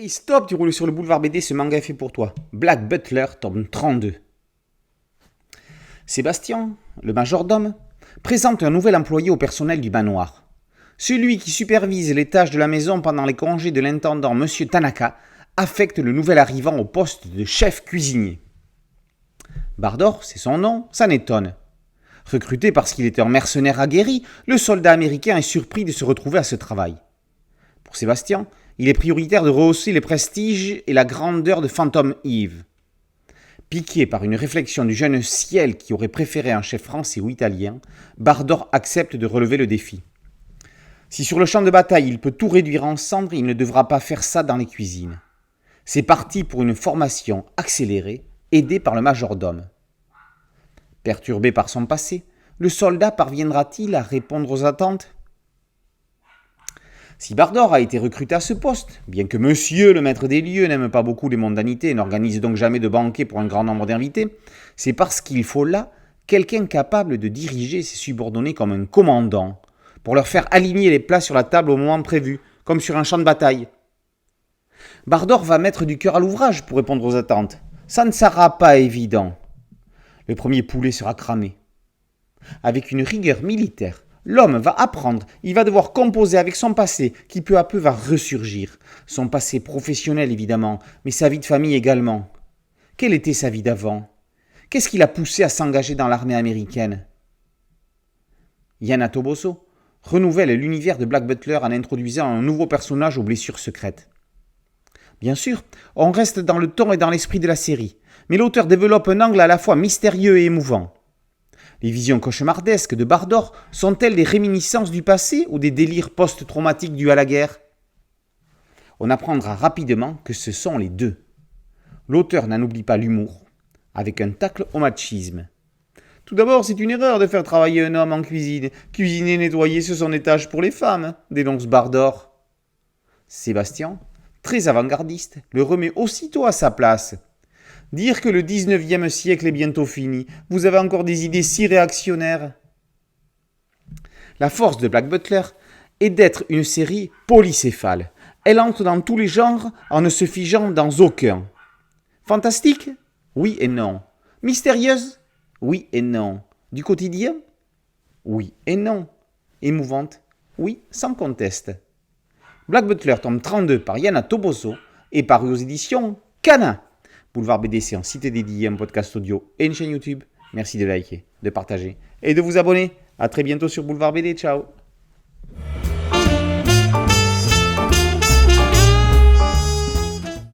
Hey, stop, tu roules sur le boulevard BD, ce manga est fait pour toi. Black Butler, tome 32. Sébastien, le majordome, présente un nouvel employé au personnel du manoir. Celui qui supervise les tâches de la maison pendant les congés de l'intendant Monsieur Tanaka affecte le nouvel arrivant au poste de chef cuisinier. Bardor, c'est son nom, ça n'étonne. Recruté parce qu'il était un mercenaire aguerri, le soldat américain est surpris de se retrouver à ce travail. Pour Sébastien, il est prioritaire de rehausser le prestige et la grandeur de Phantom Eve. Piqué par une réflexion du jeune Ciel qui aurait préféré un chef français ou italien, Bardor accepte de relever le défi. Si sur le champ de bataille il peut tout réduire en cendres, il ne devra pas faire ça dans les cuisines. C'est parti pour une formation accélérée, aidé par le majordome. Perturbé par son passé, le soldat parviendra-t-il à répondre aux attentes ? Si Bardor a été recruté à ce poste, bien que monsieur le maître des lieux n'aime pas beaucoup les mondanités et n'organise donc jamais de banquet pour un grand nombre d'invités, c'est parce qu'il faut là quelqu'un capable de diriger ses subordonnés comme un commandant, pour leur faire aligner les plats sur la table au moment prévu, comme sur un champ de bataille. Bardor va mettre du cœur à l'ouvrage pour répondre aux attentes. Ça ne sera pas évident. Le premier poulet sera cramé. Avec une rigueur militaire, l'homme va apprendre, il va devoir composer avec son passé qui peu à peu va ressurgir. Son passé professionnel évidemment, mais sa vie de famille également. Quelle était sa vie d'avant ? Qu'est-ce qui l'a poussé à s'engager dans l'armée américaine ? Yana Toboso renouvelle l'univers de Black Butler en introduisant un nouveau personnage aux blessures secrètes. Bien sûr, on reste dans le ton et dans l'esprit de la série, mais l'auteur développe un angle à la fois mystérieux et émouvant. Les visions cauchemardesques de Bardor sont-elles des réminiscences du passé ou des délires post-traumatiques dus à la guerre ? On apprendra rapidement que ce sont les deux. L'auteur n'en oublie pas l'humour, avec un tacle au machisme. Tout d'abord, c'est une erreur de faire travailler un homme en cuisine. Cuisiner et nettoyer, ce sont des tâches pour les femmes, dénonce Bardor. Sébastien, très avant-gardiste, le remet aussitôt à sa place. Dire que le 19e siècle est bientôt fini, vous avez encore des idées si réactionnaires. La force de Black Butler est d'être une série polycéphale. Elle entre dans tous les genres en ne se figeant dans aucun. Fantastique ? Oui et non. Mystérieuse ? Oui et non. Du quotidien ? Oui et non. Émouvante ? Oui, sans conteste. Black Butler tome 32 par Yana Toboso et paru aux éditions Kana. Boulevard BD, c'est un site dédié, un podcast audio et une chaîne YouTube. Merci de liker, de partager et de vous abonner. A très bientôt sur Boulevard BD. Ciao.